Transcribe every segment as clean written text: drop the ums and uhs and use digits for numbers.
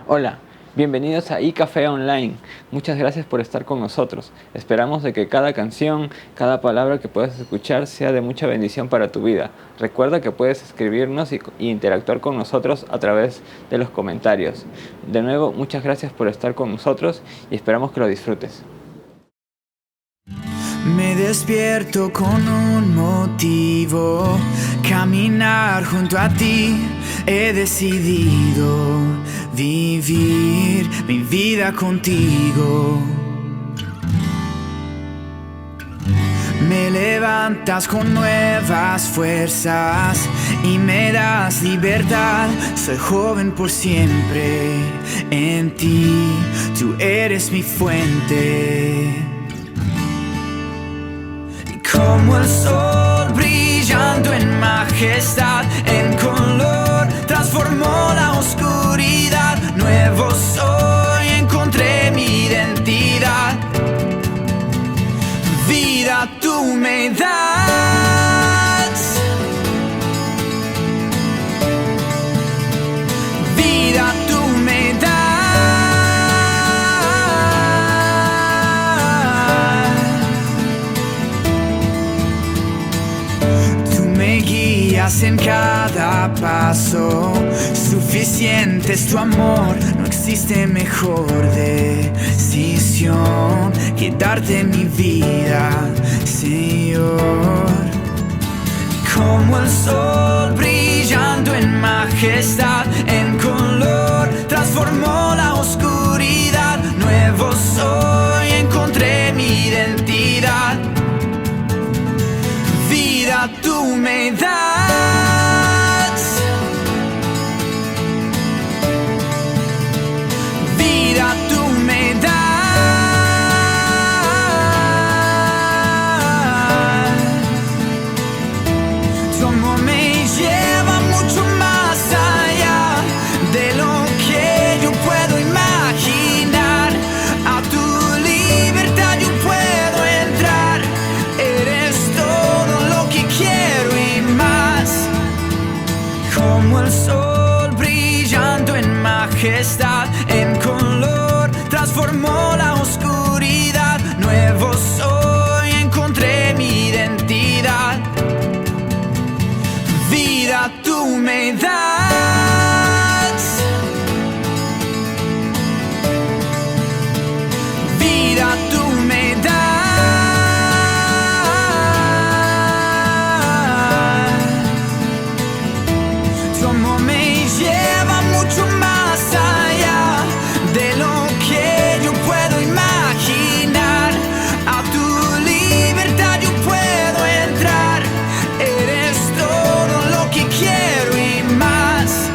Hola, bienvenidos a iCafé Online. Muchas gracias por estar con nosotros. Esperamos de que cada canción, cada palabra que puedas escuchar sea de mucha bendición para tu vida. Recuerda que puedes escribirnos y interactuar con nosotros a través de los comentarios. De nuevo, muchas gracias por estar con nosotros y esperamos que lo disfrutes. Me despierto con un motivo, caminar junto a ti. He decidido vivir mi vida contigo. Me levantas con nuevas fuerzas y me das libertad. Soy joven por siempre en ti, tú eres mi fuente. Como el sol brillando en majestad, en color transformó la oscuridad. Nuevo soy, encontré mi identidad. Vida tú me das. Vida tú me das. En cada paso, suficiente es tu amor. No existe mejor decisión que darte mi vida, Señor. Como el sol brillando en majestad, en color transformó la oscuridad. Nuevo soy, encontré mi identidad. Vida tú me das. Vida tú me das. Tu amor me lleva mucho más allá de lo que yo puedo imaginar. A tu libertad yo puedo entrar. Eres todo lo que quiero y más. Como el sol brillando en majestad, en color transformó la oscuridad. Nuevo soy, encontré mi identidad. Vida tú me das. Vida tú me das. Tu amor me lleva mucho más allá de lo que yo puedo imaginar. A tu libertad yo puedo entrar. Eres todo lo que quiero y más.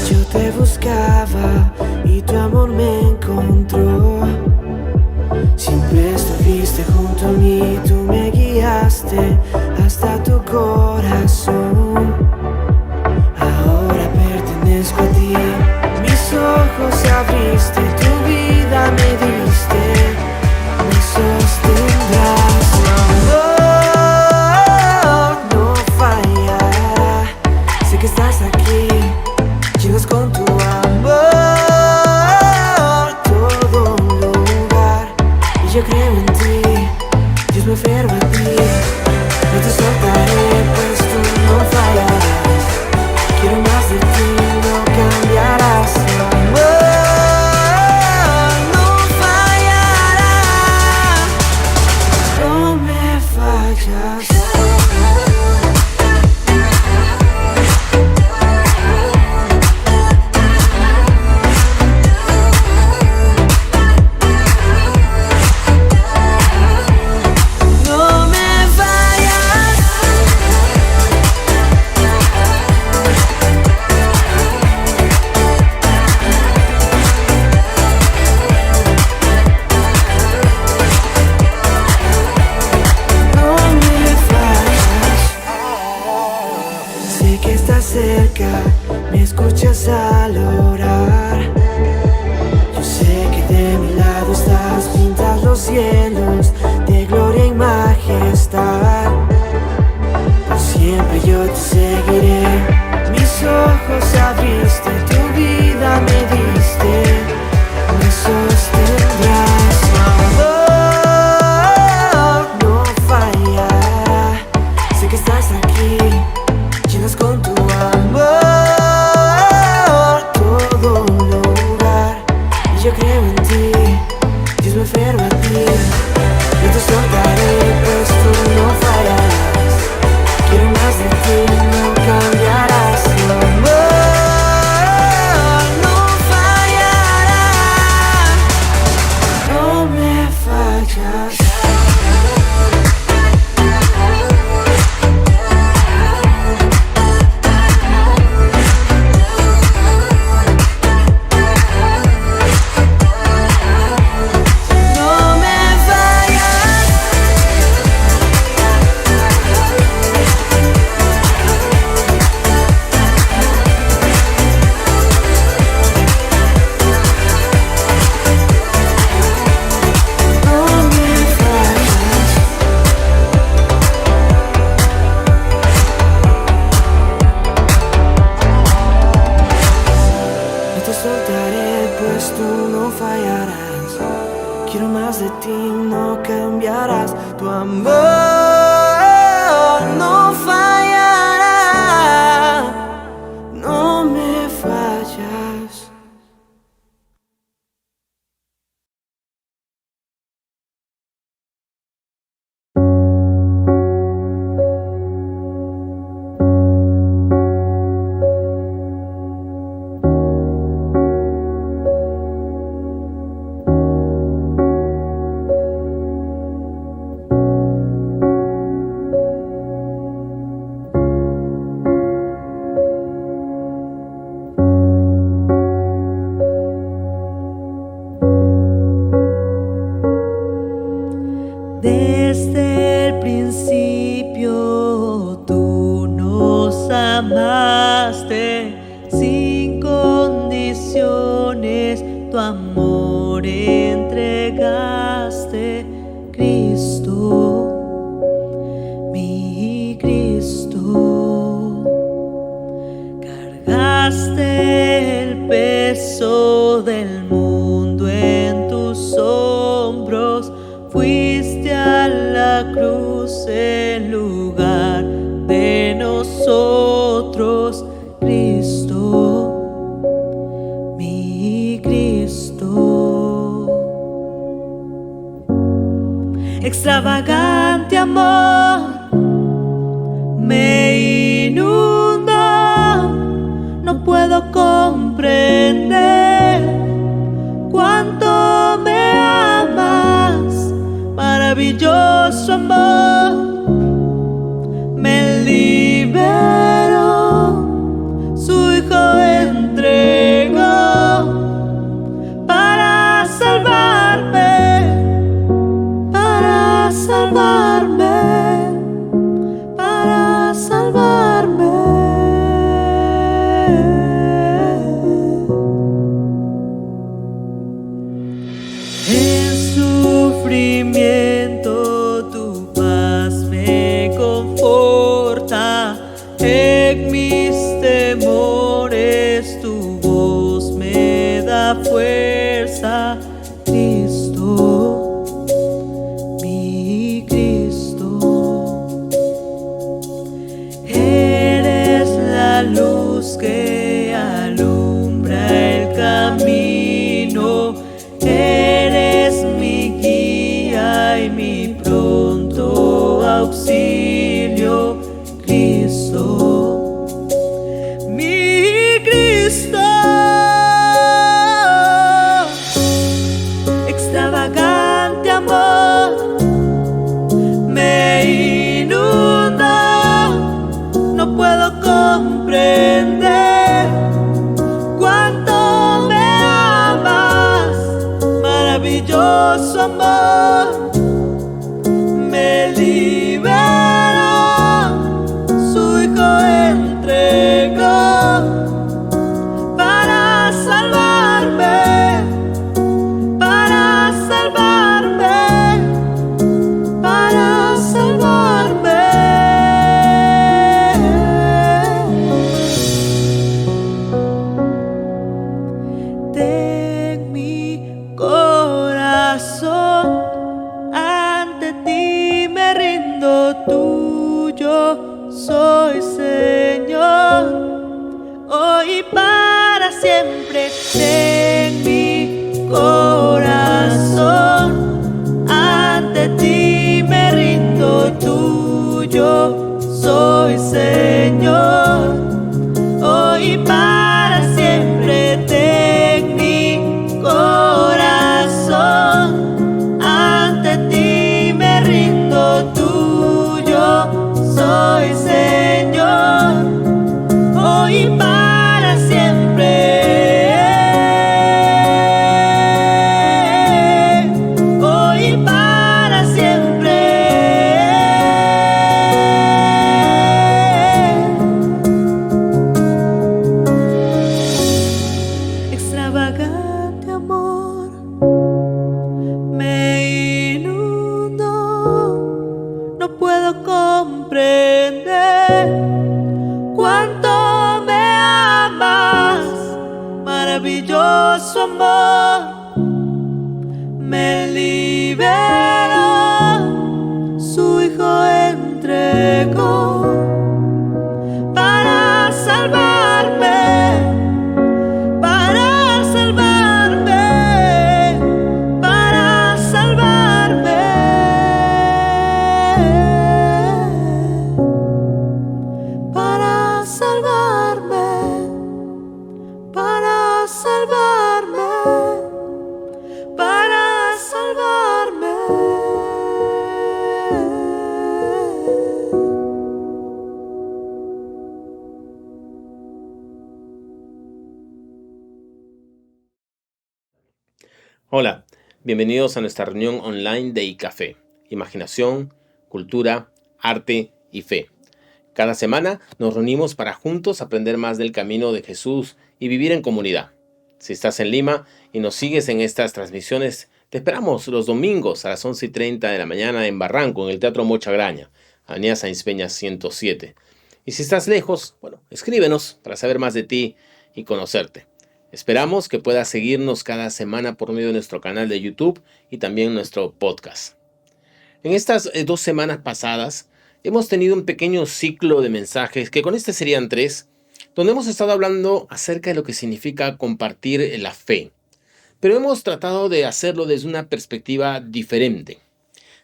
Yo te buscaba y tu amor me encontró. Siempre estuviste junto a mí, tú me guiaste hasta tu corazón. Ahora pertenezco a ti, mis ojos abriste, tu vida me diste, me sostendrás. Tu amor no falla, sé que estás aquí. Llegas con tu amor todo lugar y yo creo en ti, Dios me aferro a ti. No te soltaré pues tú no fallarás. Quiero más de ti, no cambiarás. Tu amor no fallará. No me fallas. cerca, me escuchas al orar. estar. Por siempre yo te seguiré. Mis ojos abriste, tu vida me diste, me sostendrás. Tu amor no fallará. Sé que estás aquí, llenas con tu amor todo lugar. Y yo creo en ti, Dios me aferro a ti. No te soltaré, pues tú no fallarás. Quiero más de ti, no cambiarás. Tu amor no fallará. No me fallas. Pues tú no fallarás. Quiero más de ti, no cambiarás. Tu amor no fallará. No me fallas. Desde el principio tú nos amaste sin condiciones, tu amor entregaste, Cristo, mi Cristo. Cargaste el peso del mundo en tus hombros, fuiste a la cruz en lugar de nosotros, Cristo, mi Cristo. Extravagante amor me inunda, no puedo comprender cuánto me amas. Maravilloso amor, me liberó, su Hijo entregó para salvarme, para salvarme, para salvarme. En sufrimiento tu paz me conforta, en mis temores tu voz me da fuerza, Cristo, mi Cristo. Eres la luz que alumbra el camino, eres mi guía y mi pronto auxilio, Cristo, mi Cristo. Extravagante amor me inunda, no puedo comprender cuánto me amas. Maravilloso amor me liberó, su Hijo entregó para salvarme, para salvarme, para salvarme. corazón, ante ti me rindo, tuyo soy, Señor, hoy y para siempre ten mi corazón, ante ti me rindo, tuyo soy, Señor, hoy y para siempre. Hoy y para siempre. Extravagante amor me inundó, no puedo comprender cuánto me amas, maravilloso amor, me liberó, su hijo entregó para salvarme, para salvarme, para salvarme, para salvarme, para salvarme, para salvarme. Hola, bienvenidos a nuestra reunión online de iCafé. Imaginación, cultura, arte y fe. Cada semana nos reunimos para juntos aprender más del camino de Jesús y vivir en comunidad. Si estás en Lima y nos sigues en estas transmisiones, te esperamos los domingos a las 11:30 de la mañana en Barranco, en el Teatro Mocha Graña, Avenida Sáenz Peña 107. Y si estás lejos, escríbenos para saber más de ti y conocerte. Esperamos que puedas seguirnos cada semana por medio de nuestro canal de YouTube y también nuestro podcast. En estas 2 semanas pasadas hemos tenido un pequeño ciclo de mensajes, que con este serían 3, donde hemos estado hablando acerca de lo que significa compartir la fe. Pero hemos tratado de hacerlo desde una perspectiva diferente.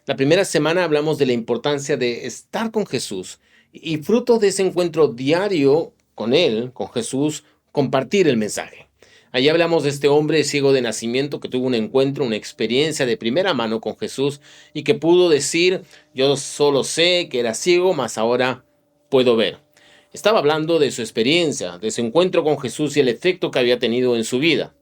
La primera semana hablamos de la importancia de estar con Jesús y fruto de ese encuentro diario con Él, con Jesús, compartir el mensaje. Allí hablamos de este hombre ciego de nacimiento que tuvo un encuentro, una experiencia de primera mano con Jesús y que pudo decir: yo solo sé que era ciego, mas ahora puedo ver. Estaba hablando de su experiencia, de su encuentro con Jesús y el efecto que había tenido en su vida.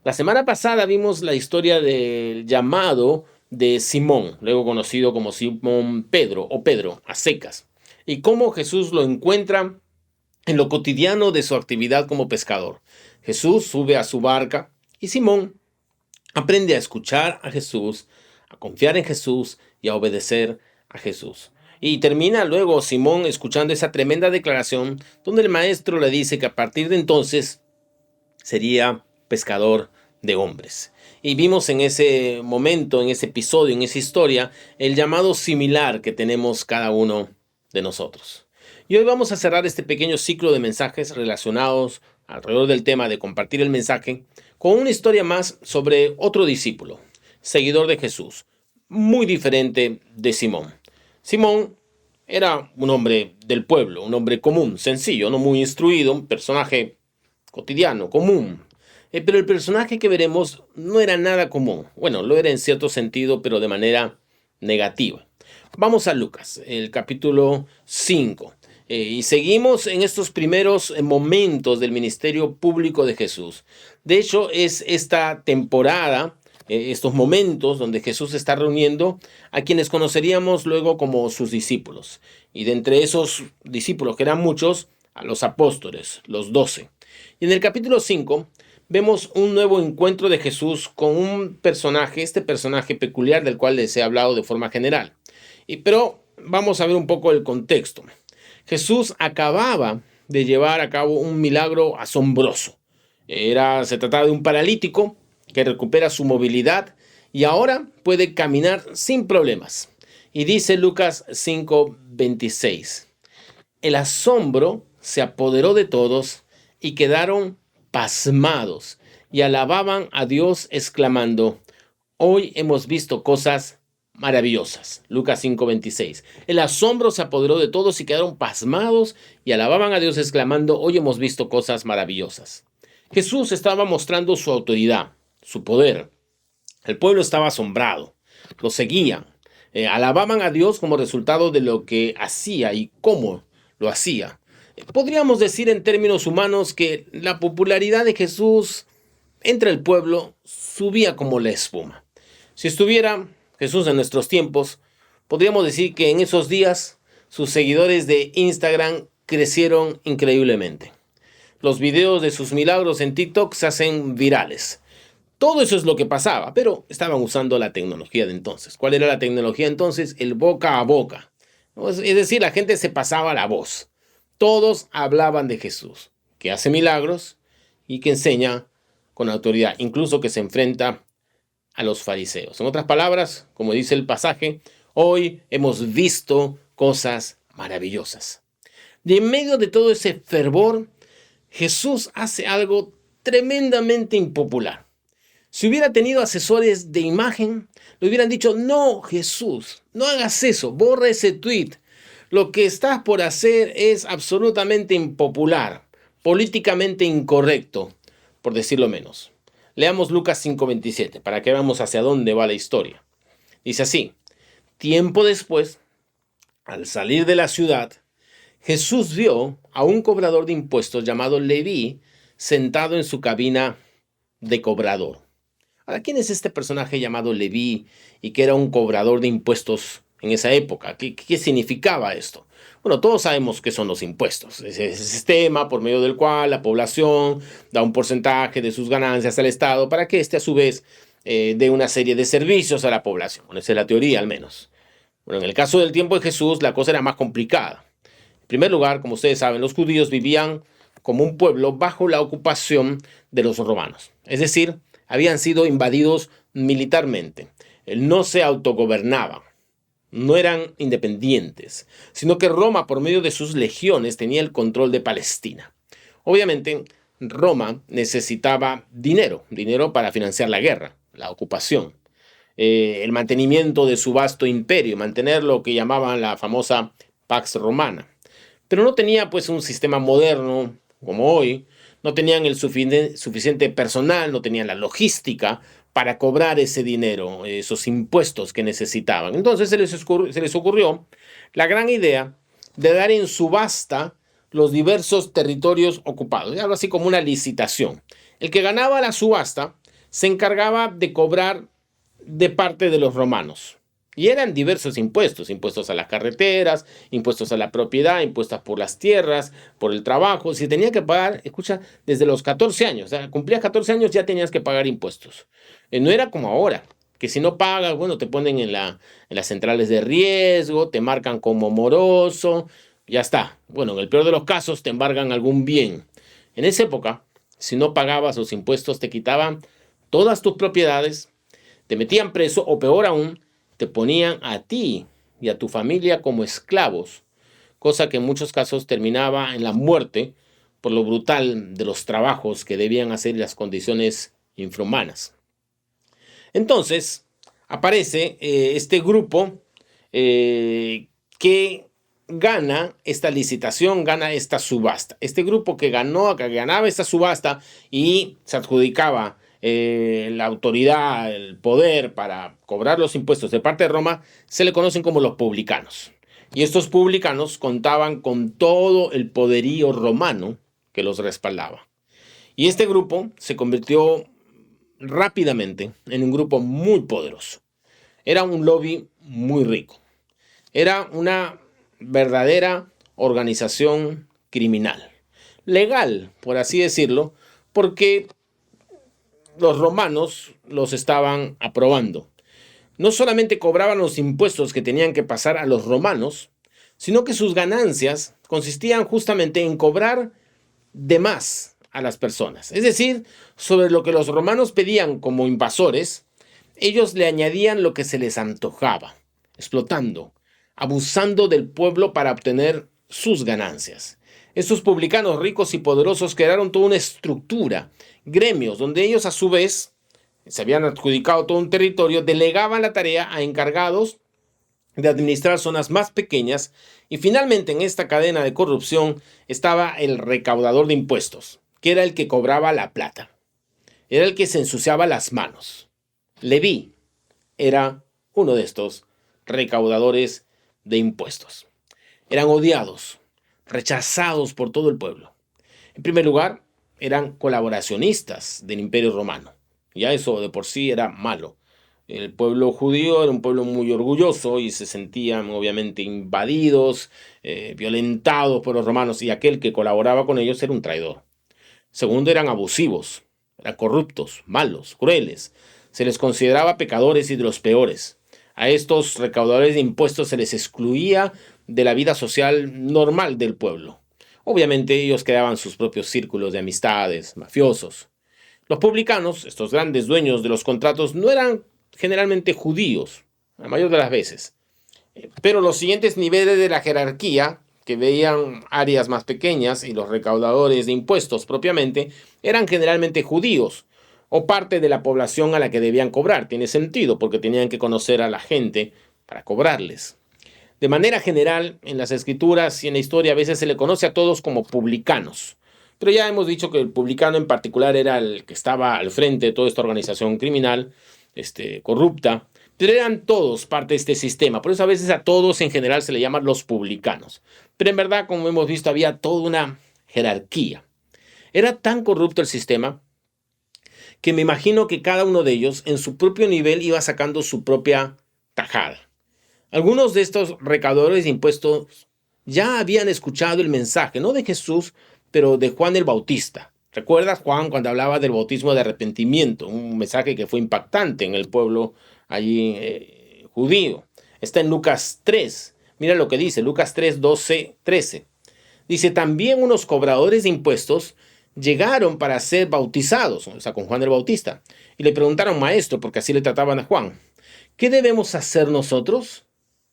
La semana pasada vimos la historia del llamado de Simón, luego conocido como Simón Pedro o Pedro a secas, y cómo Jesús lo encuentra en lo cotidiano de su actividad como pescador. Jesús sube a su barca y Simón aprende a escuchar a Jesús, a confiar en Jesús y a obedecer a Jesús. Y termina luego Simón escuchando esa tremenda declaración donde el maestro le dice que a partir de entonces sería pescador de hombres. Y vimos en ese momento, en ese episodio, en esa historia, el llamado similar que tenemos cada uno de nosotros. Y hoy vamos a cerrar este pequeño ciclo de mensajes relacionados alrededor del tema de compartir el mensaje con una historia más sobre otro discípulo, seguidor de Jesús, muy diferente de Simón. Simón era un hombre del pueblo, un hombre común, sencillo, no muy instruido, un personaje cotidiano, común. Pero el personaje que veremos no era nada común. Bueno, lo era en cierto sentido, pero de manera negativa. Vamos a Lucas, el capítulo 5. Y seguimos en estos primeros momentos del ministerio público de Jesús. De hecho, es esta temporada, estos momentos donde Jesús está reuniendo a quienes conoceríamos luego como sus discípulos. Y de entre esos discípulos, que eran muchos, a los apóstoles, los 12. Y en el capítulo 5 vemos un nuevo encuentro de Jesús con un personaje, este personaje peculiar del cual les he hablado de forma general. Pero vamos a ver un poco el contexto. Jesús acababa de llevar a cabo un milagro asombroso. Se trataba de un paralítico que recupera su movilidad y ahora puede caminar sin problemas. Y dice Lucas 5:26. El asombro se apoderó de todos y quedaron pasmados, y alababan a Dios exclamando: hoy hemos visto cosas maravillosas. Lucas 5:26. El asombro se apoderó de todos y quedaron pasmados y alababan a Dios exclamando: hoy hemos visto cosas maravillosas. Jesús estaba mostrando su autoridad, su poder. El pueblo estaba asombrado, lo seguían, alababan a Dios como resultado de lo que hacía y cómo lo hacía. Podríamos decir en términos humanos que la popularidad de Jesús entre el pueblo subía como la espuma. Si estuviera Jesús en nuestros tiempos, podríamos decir que en esos días sus seguidores de Instagram crecieron increíblemente. Los videos de sus milagros en TikTok se hacen virales. Todo eso es lo que pasaba, pero estaban usando la tecnología de entonces. ¿Cuál era la tecnología entonces? El boca a boca. Es decir, la gente se pasaba la voz. Todos hablaban de Jesús, que hace milagros y que enseña con autoridad, incluso que se enfrenta a los fariseos. En otras palabras, como dice el pasaje, hoy hemos visto cosas maravillosas. Y en medio de todo ese fervor, Jesús hace algo tremendamente impopular. Si hubiera tenido asesores de imagen, le hubieran dicho: no, Jesús, no hagas eso, borra ese tweet. Lo que estás por hacer es absolutamente impopular, políticamente incorrecto, por decirlo menos. Leamos Lucas 5:27 para que veamos hacia dónde va la historia. Dice así: tiempo después, al salir de la ciudad, Jesús vio a un cobrador de impuestos llamado Leví sentado en su cabina de cobrador. Ahora, ¿quién es este personaje llamado Leví y que era un cobrador de impuestos en esa época? ¿Qué significaba esto? Bueno, todos sabemos qué son los impuestos. Es ese sistema por medio del cual la población da un porcentaje de sus ganancias al Estado para que éste a su vez dé una serie de servicios a la población. Bueno, esa es la teoría al menos. Bueno, en el caso del tiempo de Jesús la cosa era más complicada. En primer lugar, como ustedes saben, los judíos vivían como un pueblo bajo la ocupación de los romanos. Es decir, habían sido invadidos militarmente. No se autogobernaban. No eran independientes, sino que Roma, por medio de sus legiones, tenía el control de Palestina. Obviamente, Roma necesitaba dinero para financiar la guerra, la ocupación, el mantenimiento de su vasto imperio, mantener lo que llamaban la famosa Pax Romana. Pero no tenía pues un sistema moderno como hoy, no tenían el suficiente personal, no tenían la logística para cobrar ese dinero, esos impuestos que necesitaban. Entonces se les ocurrió la gran idea de dar en subasta los diversos territorios ocupados, algo así como una licitación. El que ganaba la subasta se encargaba de cobrar de parte de los romanos. Y eran diversos impuestos, impuestos a las carreteras, impuestos a la propiedad, impuestos por las tierras, por el trabajo. Si tenía que pagar, escucha, desde los 14 años, o sea, cumplías 14 años ya tenías que pagar impuestos. No era como ahora, que si no pagas, bueno, te ponen en las centrales de riesgo, te marcan como moroso, ya está. Bueno, en el peor de los casos te embargan algún bien. En esa época, si no pagabas los impuestos, te quitaban todas tus propiedades, te metían preso o peor aún, te ponían a ti y a tu familia como esclavos, cosa que en muchos casos terminaba en la muerte por lo brutal de los trabajos que debían hacer y las condiciones infrahumanas. Entonces, aparece este grupo que gana esta licitación, gana esta subasta. Este grupo que ganaba esta subasta y se adjudicaba la autoridad, el poder para cobrar los impuestos de parte de Roma, se le conocen como los publicanos. Y estos publicanos contaban con todo el poderío romano que los respaldaba. Y este grupo se convirtió rápidamente en un grupo muy poderoso. Era un lobby muy rico. Era una verdadera organización criminal. Legal, por así decirlo, porque los romanos los estaban aprobando. No solamente cobraban los impuestos que tenían que pasar a los romanos, sino que sus ganancias consistían justamente en cobrar de más a las personas. Es decir, sobre lo que los romanos pedían como invasores, ellos le añadían lo que se les antojaba, explotando, abusando del pueblo para obtener sus ganancias. Estos publicanos ricos y poderosos crearon toda una estructura, gremios, donde ellos a su vez se habían adjudicado todo un territorio, delegaban la tarea a encargados de administrar zonas más pequeñas y finalmente en esta cadena de corrupción estaba el recaudador de impuestos, que era el que cobraba la plata, era el que se ensuciaba las manos. Leví era uno de estos recaudadores de impuestos. Eran odiados, rechazados por todo el pueblo. En primer lugar, eran colaboracionistas del Imperio Romano. Ya eso de por sí era malo. El pueblo judío era un pueblo muy orgulloso y se sentían obviamente invadidos, violentados por los romanos, y aquel que colaboraba con ellos era un traidor. Segundo, eran abusivos, eran corruptos, malos, crueles. Se les consideraba pecadores y de los peores. A estos recaudadores de impuestos se les excluía de la vida social normal del pueblo. Obviamente ellos creaban sus propios círculos de amistades, mafiosos. Los publicanos, estos grandes dueños de los contratos, no eran generalmente judíos, la mayor de las veces. Pero los siguientes niveles de la jerarquía, que veían áreas más pequeñas, y los recaudadores de impuestos propiamente, eran generalmente judíos, o parte de la población a la que debían cobrar. Tiene sentido, porque tenían que conocer a la gente para cobrarles. De manera general, en las escrituras y en la historia a veces se le conoce a todos como publicanos. Pero ya hemos dicho que el publicano en particular era el que estaba al frente de toda esta organización criminal, corrupta, pero eran todos parte de este sistema. Por eso a veces a todos en general se le llaman los publicanos. Pero en verdad, como hemos visto, había toda una jerarquía. Era tan corrupto el sistema que me imagino que cada uno de ellos en su propio nivel iba sacando su propia tajada. Algunos de estos recaudadores de impuestos ya habían escuchado el mensaje, no de Jesús, pero de Juan el Bautista. ¿Recuerdas Juan cuando hablaba del bautismo de arrepentimiento? Un mensaje que fue impactante en el pueblo allí judío. Está en Lucas 3. Mira lo que dice, Lucas 3, 12, 13. Dice, también unos cobradores de impuestos llegaron para ser bautizados, o sea, con Juan el Bautista. Y le preguntaron, maestro, porque así le trataban a Juan, ¿qué debemos hacer nosotros?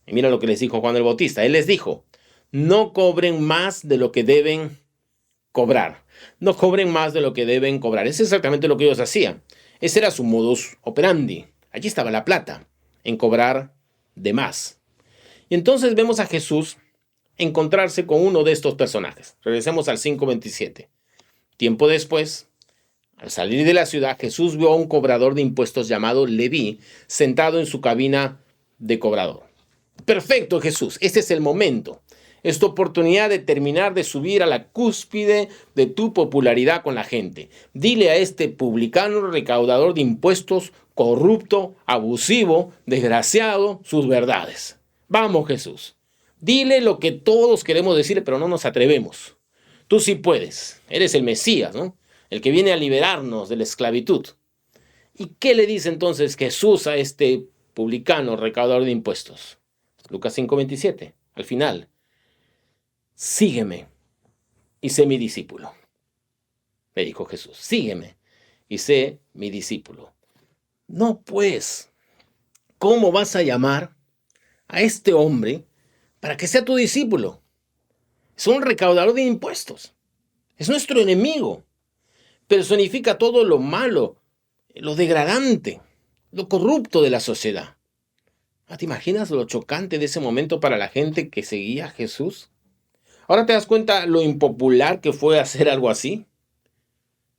Y mira lo que les dijo Juan el Bautista. Él les dijo, no cobren más de lo que deben cobrar. No cobren más de lo que deben cobrar. Es exactamente lo que ellos hacían. Ese era su modus operandi. Allí estaba la plata, en cobrar de más. Y entonces vemos a Jesús encontrarse con uno de estos personajes. Regresemos al 5:27. Tiempo después, al salir de la ciudad, Jesús vio a un cobrador de impuestos llamado Leví sentado en su cabina de cobrador. Perfecto, Jesús. Este es el momento. Es tu oportunidad de terminar de subir a la cúspide de tu popularidad con la gente. Dile a este publicano recaudador de impuestos, corrupto, abusivo, desgraciado, sus verdades. Vamos, Jesús. Dile lo que todos queremos decirle, pero no nos atrevemos. Tú sí puedes. Eres el Mesías, ¿no? El que viene a liberarnos de la esclavitud. ¿Y qué le dice entonces Jesús a este publicano recaudador de impuestos? Lucas 5:27, al final. Sígueme y sé mi discípulo. Le dijo Jesús, sígueme y sé mi discípulo. No, pues, ¿cómo vas a llamar a este hombre para que sea tu discípulo? Es un recaudador de impuestos. Es nuestro enemigo. Personifica todo lo malo, lo degradante, lo corrupto de la sociedad. ¿Te imaginas lo chocante de ese momento para la gente que seguía a Jesús? ¿Ahora te das cuenta lo impopular que fue hacer algo así?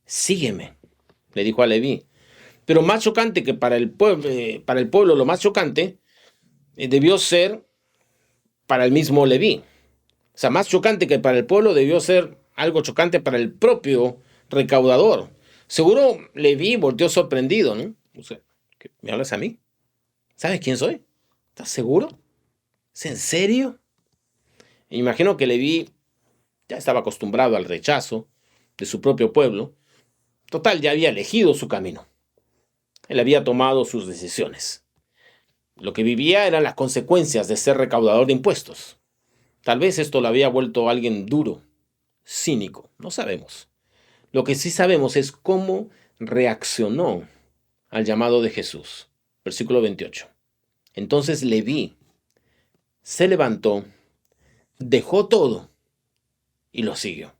Sígueme, le dijo a Leví. Pero más chocante que para el pueblo, lo más chocante debió ser para el mismo Leví. O sea, más chocante que para el pueblo debió ser algo chocante para el propio recaudador. Seguro Leví volteó sorprendido, ¿no? O sea, ¿me hablas a mí? ¿Sabes quién soy? ¿Estás seguro? ¿Es en serio? Imagino que Leví ya estaba acostumbrado al rechazo de su propio pueblo. Total, ya había elegido su camino. Él había tomado sus decisiones. Lo que vivía eran las consecuencias de ser recaudador de impuestos. Tal vez esto lo había vuelto a alguien duro, cínico, no sabemos. Lo que sí sabemos es cómo reaccionó al llamado de Jesús. Versículo 28. Entonces Leví se levantó, dejó todo y lo siguió.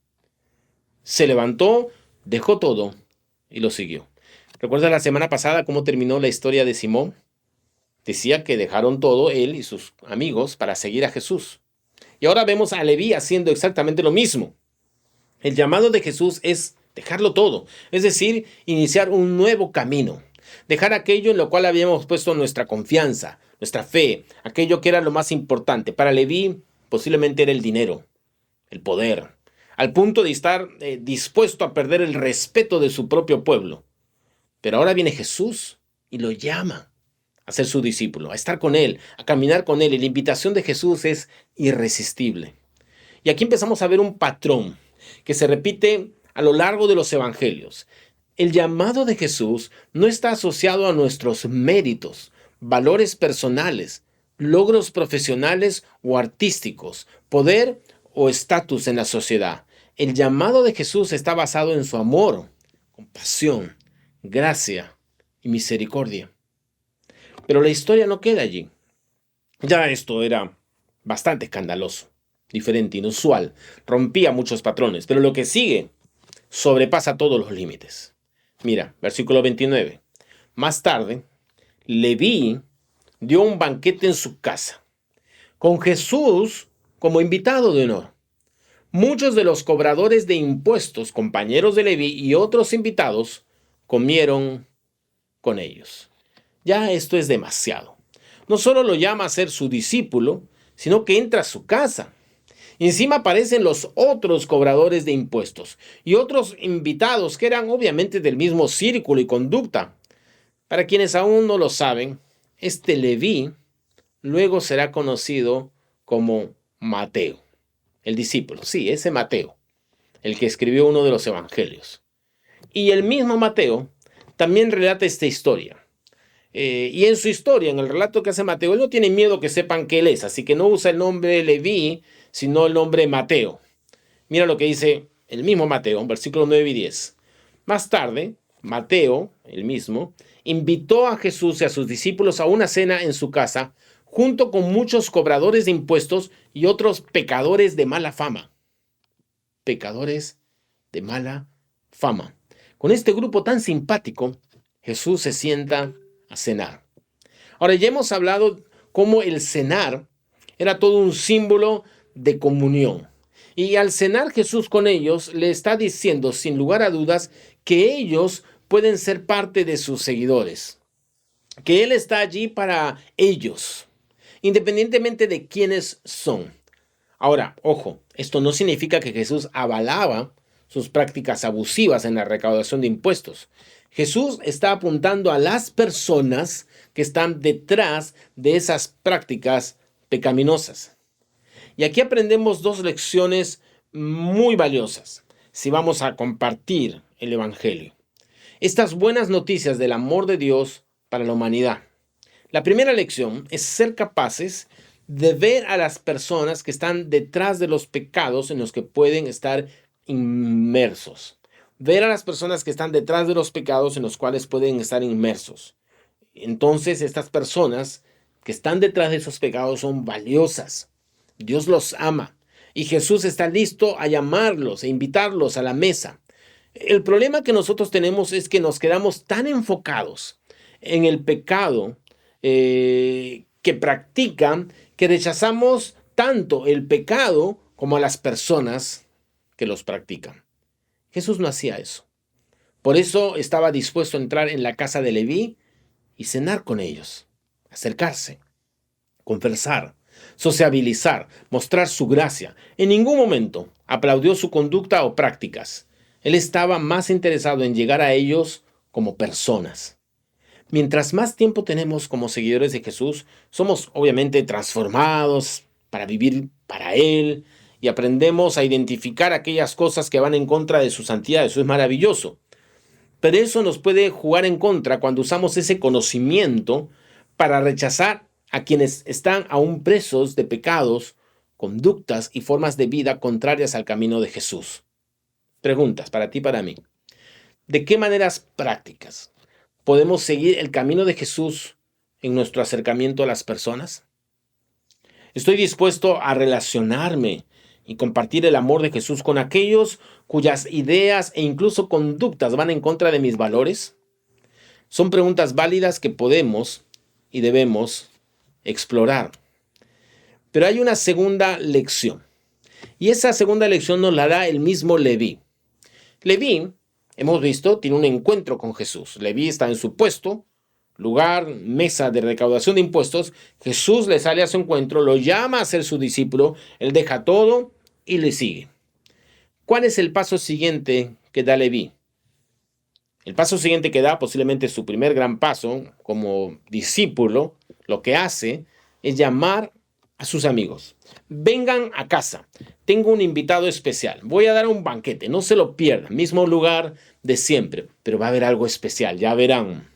Se levantó, dejó todo y lo siguió. ¿Recuerdas la semana pasada cómo terminó la historia de Simón? Decía que dejaron todo, él y sus amigos, para seguir a Jesús. Y ahora vemos a Leví haciendo exactamente lo mismo. El llamado de Jesús es dejarlo todo, es decir, iniciar un nuevo camino. Dejar aquello en lo cual habíamos puesto nuestra confianza, nuestra fe, aquello que era lo más importante. Para Leví posiblemente era el dinero, el poder, al punto de estar dispuesto a perder el respeto de su propio pueblo. Pero ahora viene Jesús y lo llama a ser su discípulo, a estar con él, a caminar con él. Y la invitación de Jesús es irresistible. Y aquí empezamos a ver un patrón que se repite a lo largo de los evangelios. El llamado de Jesús no está asociado a nuestros méritos, valores personales, logros profesionales o artísticos, poder o estatus en la sociedad. El llamado de Jesús está basado en su amor, compasión, gracia y misericordia. Pero la historia no queda allí. Ya esto era bastante escandaloso, diferente, inusual, rompía muchos patrones, pero lo que sigue sobrepasa todos los límites. Mira, versículo 29. Más tarde, Leví dio un banquete en su casa, con Jesús como invitado de honor. Muchos de los cobradores de impuestos, compañeros de Leví y otros invitados, comieron con ellos. Ya esto es demasiado. No solo lo llama a ser su discípulo, sino que entra a su casa. Encima aparecen los otros cobradores de impuestos y otros invitados que eran obviamente del mismo círculo y conducta. Para quienes aún no lo saben, este Leví luego será conocido como Mateo, el discípulo. Sí, ese Mateo, el que escribió uno de los evangelios. Y el mismo Mateo también relata esta historia. Y en su historia, en el relato que hace Mateo, él no tiene miedo que sepan que él es, así que no usa el nombre Leví, sino el nombre Mateo. Mira lo que dice el mismo Mateo, versículos 9 y 10. Más tarde, Mateo, el mismo, invitó a Jesús y a sus discípulos a una cena en su casa, junto con muchos cobradores de impuestos y otros pecadores de mala fama. Pecadores de mala fama. Con este grupo tan simpático, Jesús se sienta a cenar. Ahora, ya hemos hablado cómo el cenar era todo un símbolo de comunión. Y al cenar Jesús con ellos, le está diciendo, sin lugar a dudas, que ellos pueden ser parte de sus seguidores. Que Él está allí para ellos, independientemente de quiénes son. Ahora, ojo, esto no significa que Jesús avalaba sus prácticas abusivas en la recaudación de impuestos. Jesús está apuntando a las personas que están detrás de esas prácticas pecaminosas. Y aquí aprendemos dos lecciones muy valiosas si vamos a compartir el Evangelio. Estas buenas noticias del amor de Dios para la humanidad. La primera lección es ser capaces de ver a las personas que están detrás de los pecados en los que pueden estar inmersos. Ver a las personas que están detrás de los pecados en los cuales pueden estar inmersos. Entonces, estas personas que están detrás de esos pecados son valiosas. Dios los ama y Jesús está listo a llamarlos e invitarlos a la mesa. El problema que nosotros tenemos es que nos quedamos tan enfocados en el pecado que practican que rechazamos tanto el pecado como a las personas que los practican. Jesús no hacía eso. Por eso estaba dispuesto a entrar en la casa de Leví y cenar con ellos, acercarse, conversar, sociabilizar, mostrar su gracia. En ningún momento aplaudió su conducta o prácticas. Él estaba más interesado en llegar a ellos como personas. Mientras más tiempo tenemos como seguidores de Jesús, somos obviamente transformados para vivir para Él y aprendemos a identificar aquellas cosas que van en contra de su santidad. Eso es maravilloso. Pero eso nos puede jugar en contra cuando usamos ese conocimiento para rechazar a quienes están aún presos de pecados, conductas y formas de vida contrarias al camino de Jesús. Preguntas para ti y para mí. ¿De qué maneras prácticas podemos seguir el camino de Jesús en nuestro acercamiento a las personas? ¿Estoy dispuesto a relacionarme y compartir el amor de Jesús con aquellos cuyas ideas e incluso conductas van en contra de mis valores? Son preguntas válidas que podemos y debemos explorar. Pero hay una segunda lección. Y esa segunda lección nos la da el mismo Leví. Leví, hemos visto, tiene un encuentro con Jesús. Leví está en su puesto, lugar, mesa de recaudación de impuestos. Jesús le sale a su encuentro, lo llama a ser su discípulo, él deja todo y le sigue. ¿Cuál es el paso siguiente que da Leví? El paso siguiente que da, posiblemente su primer gran paso como discípulo, lo que hace es llamar a sus amigos. Vengan a casa, tengo un invitado especial, voy a dar un banquete, no se lo pierdan, mismo lugar de siempre, pero va a haber algo especial, ya verán.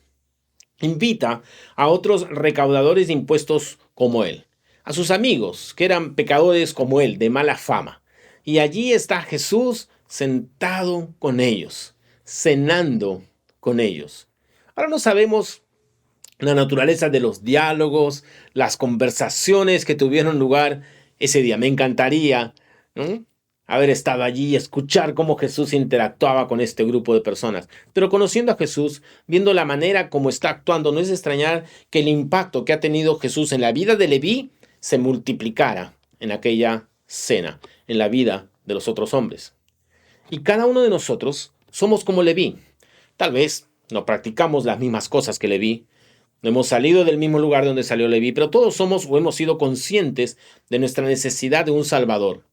Invita a otros recaudadores de impuestos como él, a sus amigos que eran pecadores como él, de mala fama. Y allí está Jesús sentado con ellos, cenando con ellos. Ahora no sabemos la naturaleza de los diálogos, las conversaciones que tuvieron lugar ese día. Me encantaría, ¿no?, haber estado allí y escuchar cómo Jesús interactuaba con este grupo de personas. Pero conociendo a Jesús, viendo la manera como está actuando, no es de extrañar que el impacto que ha tenido Jesús en la vida de Leví se multiplicara en aquella cena, en la vida de los otros hombres. Y cada uno de nosotros somos como Leví. Tal vez no practicamos las mismas cosas que Leví, no hemos salido del mismo lugar donde salió Leví, pero todos somos o hemos sido conscientes de nuestra necesidad de un Salvador,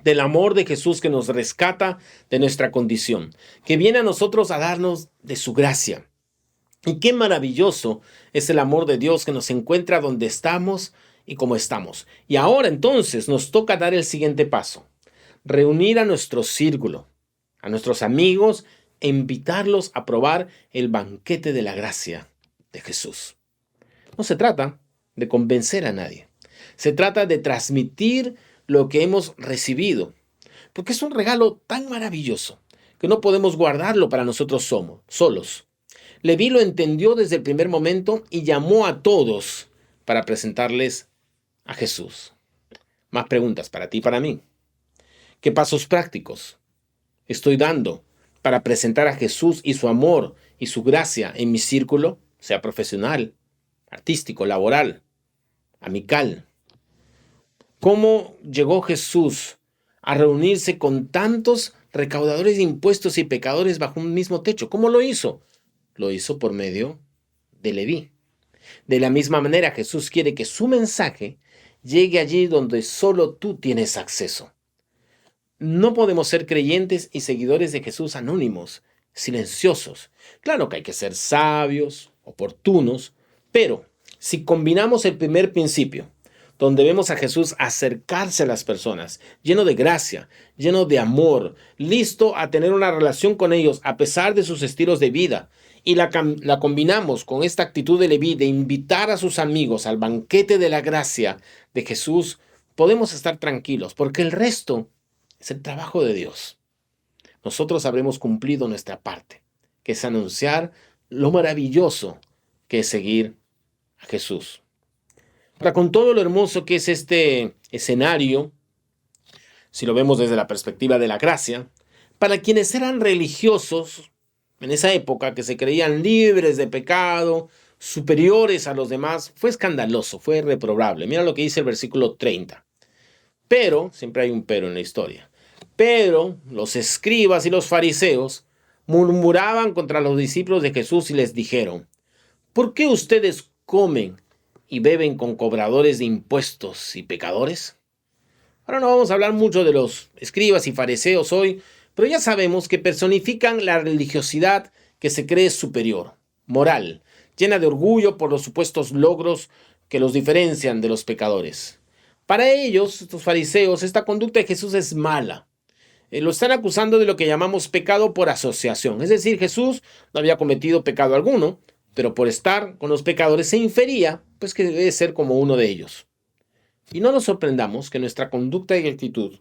del amor de Jesús que nos rescata de nuestra condición, que viene a nosotros a darnos de su gracia. Y qué maravilloso es el amor de Dios que nos encuentra donde estamos y como estamos. Y ahora entonces nos toca dar el siguiente paso: reunir a nuestro círculo, a nuestros amigos e invitarlos a probar el banquete de la gracia de Jesús. No se trata de convencer a nadie. Se trata de transmitir lo que hemos recibido, porque es un regalo tan maravilloso que no podemos guardarlo para nosotros solos. Leví lo entendió desde el primer momento y llamó a todos para presentarles a Jesús. Más preguntas para ti y para mí. ¿Qué pasos prácticos estoy dando para presentar a Jesús y su amor y su gracia en mi círculo, sea profesional, artístico, laboral, amical? ¿Cómo llegó Jesús a reunirse con tantos recaudadores de impuestos y pecadores bajo un mismo techo? ¿Cómo lo hizo? Lo hizo por medio de Leví. De la misma manera, Jesús quiere que su mensaje llegue allí donde solo tú tienes acceso. No podemos ser creyentes y seguidores de Jesús anónimos, silenciosos. Claro que hay que ser sabios, oportunos, pero si combinamos el primer principio, donde vemos a Jesús acercarse a las personas, lleno de gracia, lleno de amor, listo a tener una relación con ellos a pesar de sus estilos de vida, y la combinamos con esta actitud de Leví de invitar a sus amigos al banquete de la gracia de Jesús, podemos estar tranquilos, porque el resto es el trabajo de Dios. Nosotros habremos cumplido nuestra parte, que es anunciar lo maravilloso que es seguir a Jesús. Ahora, con todo lo hermoso que es este escenario, si lo vemos desde la perspectiva de la gracia, para quienes eran religiosos en esa época, que se creían libres de pecado, superiores a los demás, fue escandaloso, fue reprobable. Mira lo que dice el versículo 30. Pero, siempre hay un pero en la historia, pero los escribas y los fariseos murmuraban contra los discípulos de Jesús y les dijeron: ¿por qué ustedes comen y beben con cobradores de impuestos y pecadores? Ahora no vamos a hablar mucho de los escribas y fariseos hoy, pero ya sabemos que personifican la religiosidad que se cree superior, moral, llena de orgullo por los supuestos logros que los diferencian de los pecadores. Para ellos, estos fariseos, esta conducta de Jesús es mala. Lo están acusando de lo que llamamos pecado por asociación. Es decir, Jesús no había cometido pecado alguno, pero por estar con los pecadores se infería pues que debe ser como uno de ellos. Y no nos sorprendamos que nuestra conducta y actitud,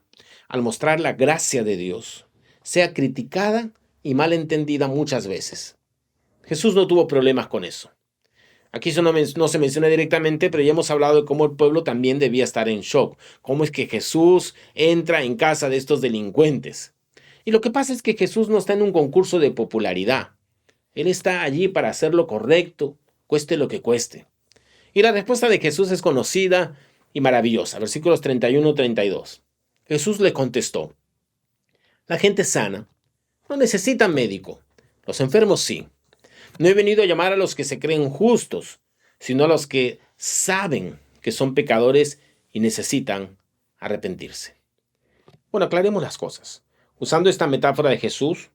al mostrar la gracia de Dios, sea criticada y mal entendida muchas veces. Jesús no tuvo problemas con eso. Aquí eso no se menciona directamente, pero ya hemos hablado de cómo el pueblo también debía estar en shock. Cómo es que Jesús entra en casa de estos delincuentes. Y lo que pasa es que Jesús no está en un concurso de popularidad. Él está allí para hacer lo correcto, cueste lo que cueste. Y la respuesta de Jesús es conocida y maravillosa. Versículos 31-32. Jesús le contestó: la gente sana no necesita médico, los enfermos sí. No he venido a llamar a los que se creen justos, sino a los que saben que son pecadores y necesitan arrepentirse. Bueno, aclaremos las cosas. Usando esta metáfora de Jesús,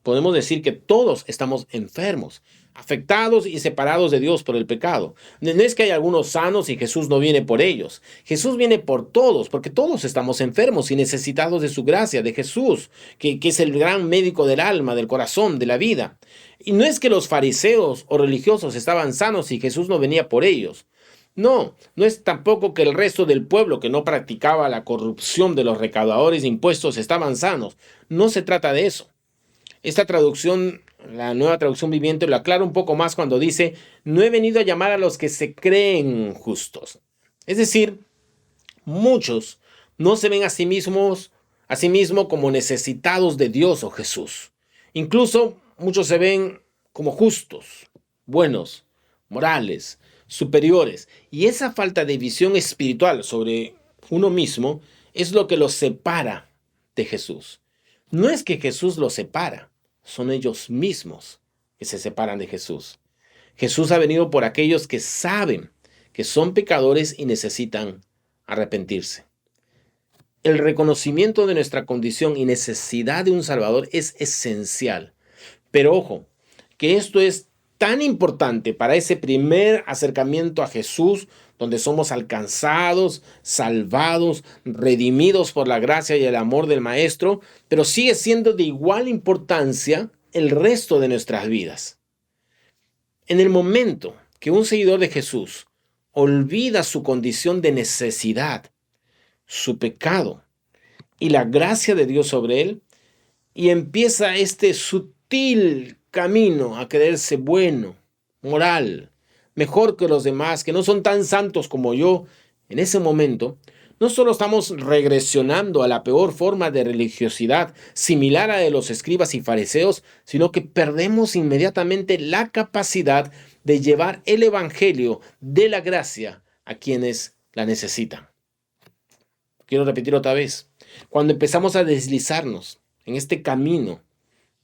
podemos decir que todos estamos enfermos, afectados y separados de Dios por el pecado. No es que hay algunos sanos y Jesús no viene por ellos. Jesús viene por todos, porque todos estamos enfermos y necesitados de su gracia, de Jesús, que es el gran médico del alma, del corazón, de la vida. Y no es que los fariseos o religiosos estaban sanos y Jesús no venía por ellos. No es tampoco que el resto del pueblo que no practicaba la corrupción de los recaudadores de impuestos estaban sanos. No se trata de eso. Esta traducción, la Nueva Traducción Viviente, lo aclara un poco más cuando dice: no he venido a llamar a los que se creen justos. Es decir, muchos no se ven a sí mismos como necesitados de Dios o Jesús. Incluso muchos se ven como justos, buenos, morales, superiores. Y esa falta de visión espiritual sobre uno mismo es lo que los separa de Jesús. No es que Jesús los separa, son ellos mismos que se separan de Jesús. Jesús ha venido por aquellos que saben que son pecadores y necesitan arrepentirse. El reconocimiento de nuestra condición y necesidad de un Salvador es esencial. Pero ojo, que esto es tan importante para ese primer acercamiento a Jesús, donde somos alcanzados, salvados, redimidos por la gracia y el amor del Maestro, pero sigue siendo de igual importancia el resto de nuestras vidas. En el momento que un seguidor de Jesús olvida su condición de necesidad, su pecado y la gracia de Dios sobre él, y empieza este sutil camino a creerse bueno, moral, mejor que los demás, que no son tan santos como yo, en ese momento, no solo estamos regresionando a la peor forma de religiosidad, similar a la de los escribas y fariseos, sino que perdemos inmediatamente la capacidad de llevar el evangelio de la gracia a quienes la necesitan. Quiero repetir otra vez. Cuando empezamos a deslizarnos en este camino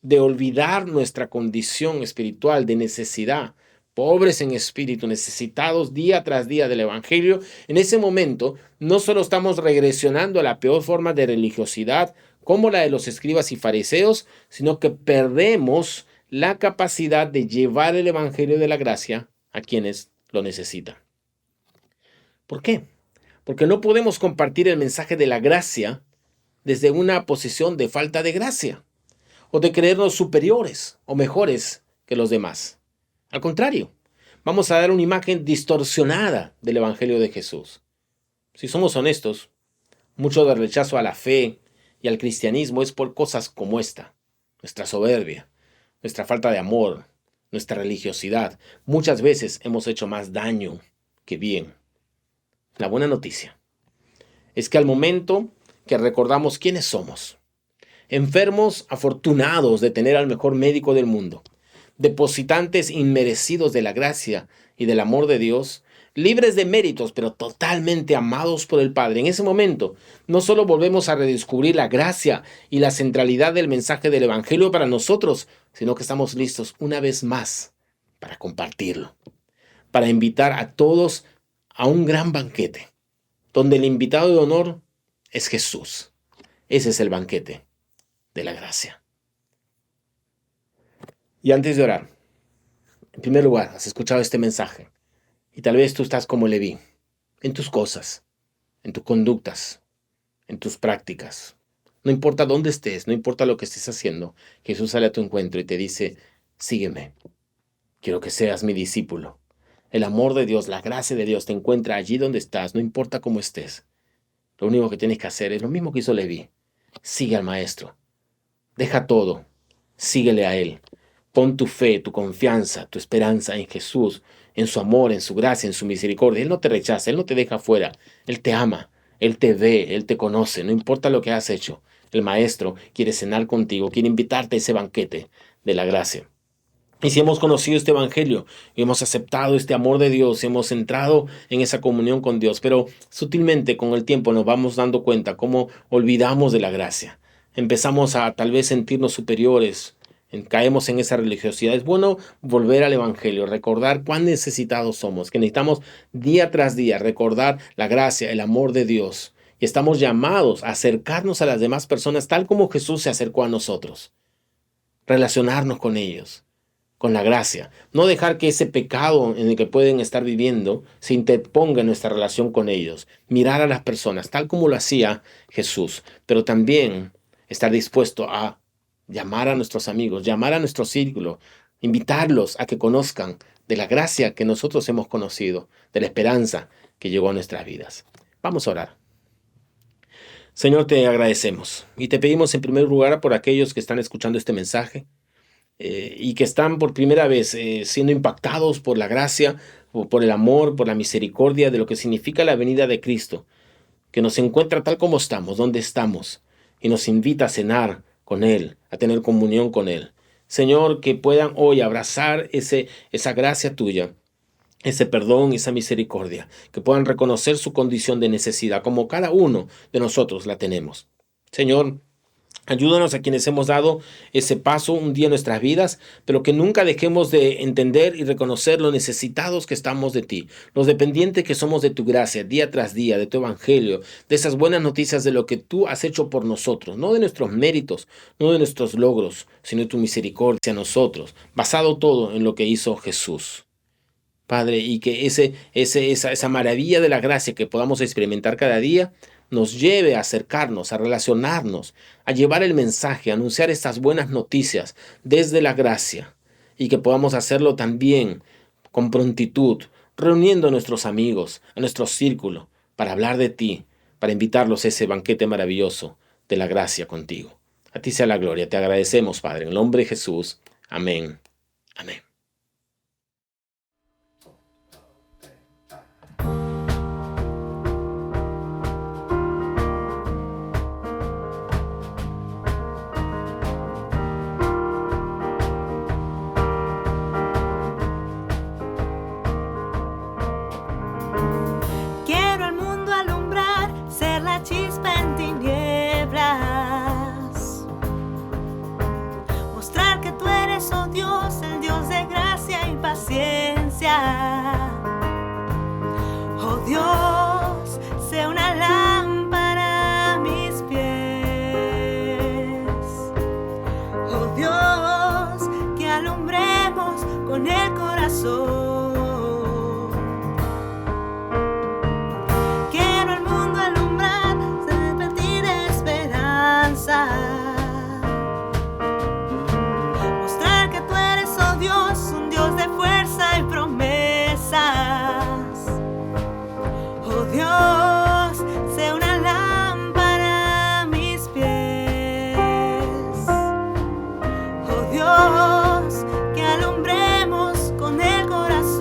de olvidar nuestra condición espiritual de necesidad, pobres en espíritu, necesitados día tras día del evangelio, en ese momento no solo estamos regresionando a la peor forma de religiosidad como la de los escribas y fariseos, sino que perdemos la capacidad de llevar el evangelio de la gracia a quienes lo necesitan. ¿Por qué? Porque no podemos compartir el mensaje de la gracia desde una posición de falta de gracia o de creernos superiores o mejores que los demás. Al contrario, vamos a dar una imagen distorsionada del Evangelio de Jesús. Si somos honestos, mucho del rechazo a la fe y al cristianismo es por cosas como esta: nuestra soberbia, nuestra falta de amor, nuestra religiosidad. Muchas veces hemos hecho más daño que bien. La buena noticia es que al momento que recordamos quiénes somos, enfermos afortunados de tener al mejor médico del mundo, depositantes inmerecidos de la gracia y del amor de Dios, libres de méritos, pero totalmente amados por el Padre. En ese momento, no solo volvemos a redescubrir la gracia y la centralidad del mensaje del Evangelio para nosotros, sino que estamos listos una vez más para compartirlo, para invitar a todos a un gran banquete, donde el invitado de honor es Jesús. Ese es el banquete de la gracia. Y antes de orar, en primer lugar, has escuchado este mensaje y tal vez tú estás como Leví, en tus cosas, en tus conductas, en tus prácticas. No importa dónde estés, no importa lo que estés haciendo, Jesús sale a tu encuentro y te dice: sígueme, quiero que seas mi discípulo. El amor de Dios, la gracia de Dios te encuentra allí donde estás, no importa cómo estés. Lo único que tienes que hacer es lo mismo que hizo Leví: sigue al Maestro, deja todo, síguele a Él. Pon tu fe, tu confianza, tu esperanza en Jesús en su amor, en su gracia, en su misericordia. Él no te rechaza, Él no te deja fuera. Él te ama, Él te ve, Él te conoce, no importa lo que has hecho. El Maestro quiere cenar contigo, quiere invitarte a ese banquete de la gracia. Y si hemos conocido este evangelio, y hemos aceptado este amor de Dios, y hemos entrado en esa comunión con Dios, pero sutilmente con el tiempo nos vamos dando cuenta cómo olvidamos de la gracia. Empezamos a tal vez sentirnos superiores, caemos en esa religiosidad. Es bueno volver al evangelio, recordar cuán necesitados somos, que necesitamos día tras día recordar la gracia, el amor de Dios. Y estamos llamados a acercarnos a las demás personas tal como Jesús se acercó a nosotros. Relacionarnos con ellos, con la gracia. No dejar que ese pecado en el que pueden estar viviendo se interponga en nuestra relación con ellos. Mirar a las personas tal como lo hacía Jesús. Pero también estar dispuesto a llamar a nuestros amigos, llamar a nuestro círculo, invitarlos a que conozcan de la gracia que nosotros hemos conocido, de la esperanza que llegó a nuestras vidas. Vamos a orar. Señor, te agradecemos y te pedimos en primer lugar por aquellos que están escuchando este mensaje y que están por primera vez siendo impactados por la gracia, por el amor, por la misericordia de lo que significa la venida de Cristo, que nos encuentra tal como estamos, donde estamos, y nos invita a cenar con Él, a tener comunión con Él. Señor, que puedan hoy abrazar esa gracia tuya, ese perdón, esa misericordia, que puedan reconocer su condición de necesidad, como cada uno de nosotros la tenemos. Señor, ayúdanos a quienes hemos dado ese paso un día en nuestras vidas, pero que nunca dejemos de entender y reconocer lo necesitados que estamos de ti, los dependientes que somos de tu gracia, día tras día, de tu evangelio, de esas buenas noticias de lo que tú has hecho por nosotros, no de nuestros méritos, no de nuestros logros, sino de tu misericordia a nosotros, basado todo en lo que hizo Jesús. Padre, y que esa maravilla de la gracia que podamos experimentar cada día nos lleve a acercarnos, a relacionarnos, a llevar el mensaje, a anunciar estas buenas noticias desde la gracia, y que podamos hacerlo también con prontitud, reuniendo a nuestros amigos, a nuestro círculo, para hablar de ti, para invitarlos a ese banquete maravilloso de la gracia contigo. A ti sea la gloria. Te agradecemos, Padre, en el nombre de Jesús. Amén. Amén. Quiero al mundo alumbrar, ser la chispa en tinieblas. Mostrar que tú eres, oh Dios, el Dios de gracia y paciencia. Oh Dios, sé una lámpara a mis pies. Oh Dios, que alumbremos con el corazón. Mostrar que tú eres, oh Dios, un Dios de fuerza y promesas. Oh Dios, sé una lámpara a mis pies. Oh Dios, que alumbremos con el corazón.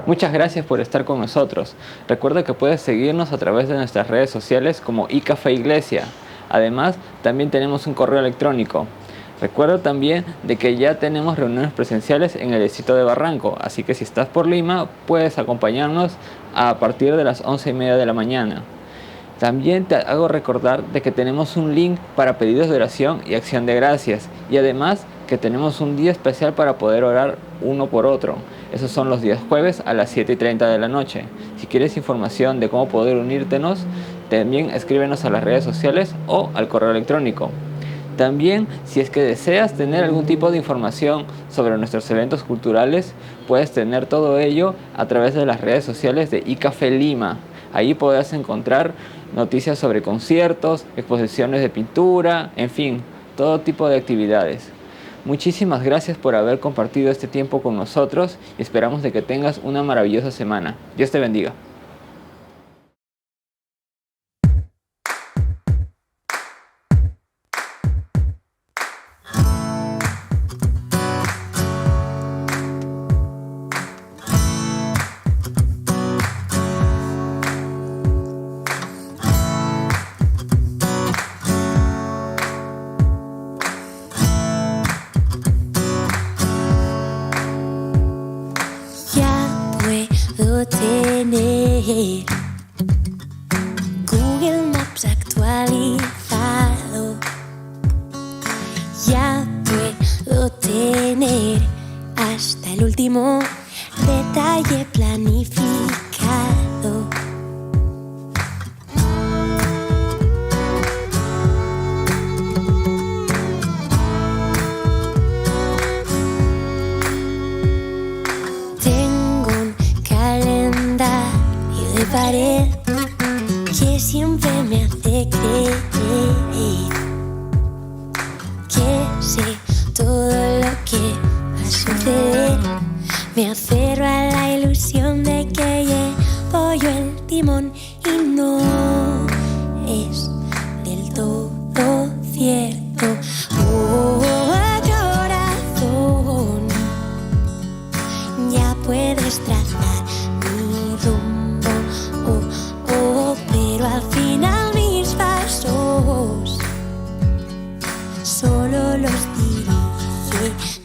Muchas gracias por estar con nosotros. Recuerda que puedes seguirnos a través de nuestras redes sociales como iCafé Iglesia. Además, también tenemos un correo electrónico. Recuerda también de que ya tenemos reuniones presenciales en el distrito de Barranco, así que si estás por Lima, puedes acompañarnos a partir de las 11:30 de la mañana. También te hago recordar de que tenemos un link para pedidos de oración y acción de gracias, y además que tenemos un día especial para poder orar uno por otro. Esos son los días jueves a las 7:30 de la noche. Si quieres información de cómo poder unírtenos, también escríbenos a las redes sociales o al correo electrónico. También, si es que deseas tener algún tipo de información sobre nuestros eventos culturales, puedes tener todo ello a través de las redes sociales de iCafé Lima. Ahí podrás encontrar noticias sobre conciertos, exposiciones de pintura, en fin, todo tipo de actividades. Muchísimas gracias por haber compartido este tiempo con nosotros y esperamos de que tengas una maravillosa semana. Dios te bendiga. Tener Google Maps actualizado, ya puedo tener hasta el último detalle planificado. Pared que siempre me hace creer que sé todo lo que va a suceder. Me aferro a la ilusión de que llevo yo el timón y no es del todo cierto. Oh, corazón, ya puedes trazar mi rumbo. Pero al final mis pasos solo los dirige Dios.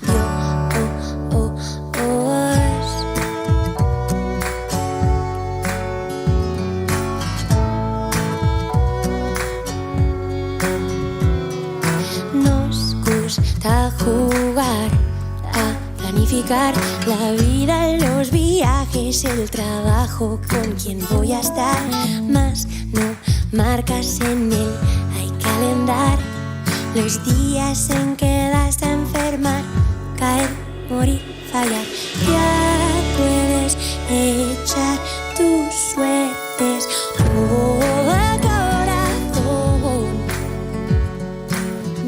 Nos gusta jugar a planificar la vida, los viajes, el trabajo, con quién voy a estar, más no marcas en él, hay calendar los días en que vas a enfermar, caer, morir, fallar. Ya puedes echar tus suertes, oh, corazón,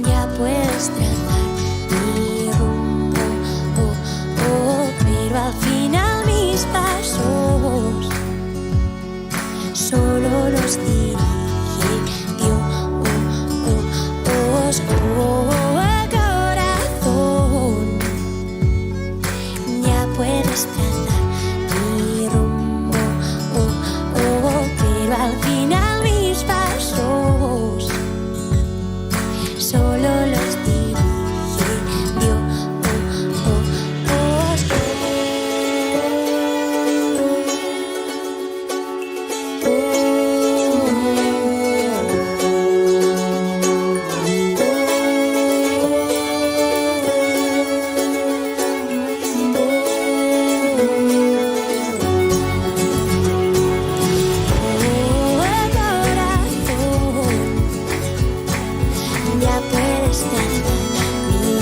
ya puedes trazar mi rumbo, pero al final mis pasos solo los dirige Dios. Corazón, ya puedes trazar mi rumbo, pero al final mis pasos solo los dirige Dios. Ya puedes trazar mi